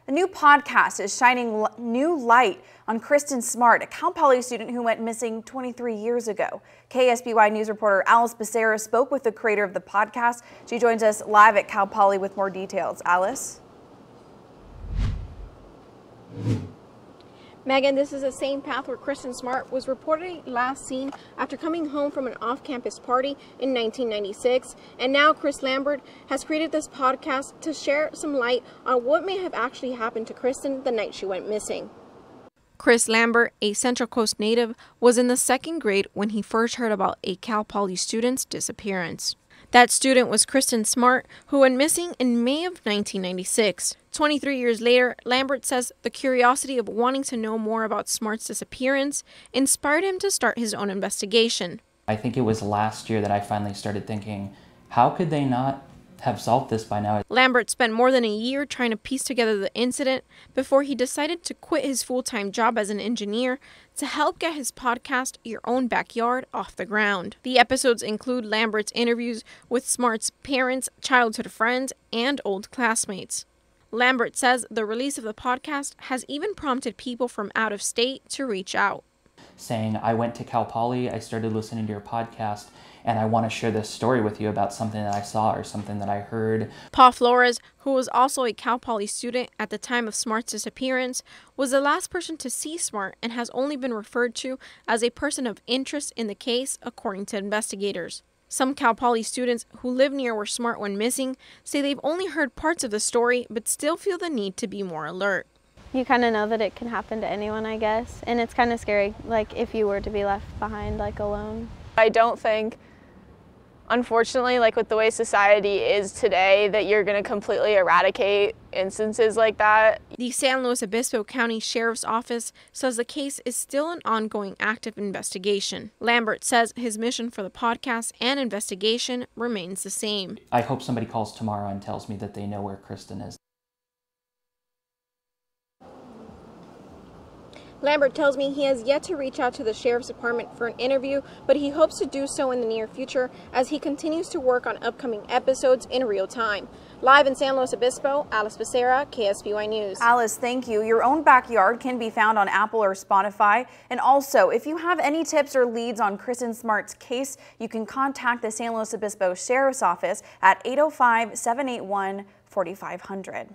A new podcast is shining new light on Kristin Smart, a Cal Poly student who went missing 23 years ago. KSBY News reporter Alice Becerra spoke with the creator of the podcast. She joins us live at Cal Poly with more details. Alice? Megan, this is the same path where Kristin Smart was reportedly last seen after coming home from an off-campus party in 1996. And now Chris Lambert has created this podcast to share some light on what may have actually happened to Kristin the night she went missing. Chris Lambert, a Central Coast native, was in the second grade when he first heard about a Cal Poly student's disappearance. That student was Kristin Smart, who went missing in May of 1996. 23 years later, Lambert says the curiosity of wanting to know more about Smart's disappearance inspired him to start his own investigation. I think it was last year that I finally started thinking, how could they not have solved this by now? Lambert spent more than a year trying to piece together the incident before he decided to quit his full-time job as an engineer to help get his podcast, Your Own Backyard, off the ground. The episodes include Lambert's interviews with Smart's parents, childhood friends, and old classmates. Lambert says the release of the podcast has even prompted people from out of state to reach out, saying, I went to Cal Poly, I started listening to your podcast, and I want to share this story with you about something that I saw or something that I heard. Paul Flores, who was also a Cal Poly student at the time of Smart's disappearance, was the last person to see Smart and has only been referred to as a person of interest in the case, according to investigators. Some Cal Poly students who live near where Smart went missing say they've only heard parts of the story but still feel the need to be more alert. You kind of know that it can happen to anyone, I guess, and it's kind of scary, like if you were to be left behind, like alone. I don't think, unfortunately, like with the way society is today, that you're going to completely eradicate instances like that. The San Luis Obispo County Sheriff's Office says the case is still an ongoing active investigation. Lambert says his mission for the podcast and investigation remains the same. I hope somebody calls tomorrow and tells me that they know where Kristin is. Lambert tells me he has yet to reach out to the Sheriff's Department for an interview, but he hopes to do so in the near future as he continues to work on upcoming episodes in real time. Live in San Luis Obispo, Alice Becerra, KSBY News. Alice, thank you. Your Own Backyard can be found on Apple or Spotify. And also, if you have any tips or leads on Kristin Smart's case, you can contact the San Luis Obispo Sheriff's Office at 805-781-4500.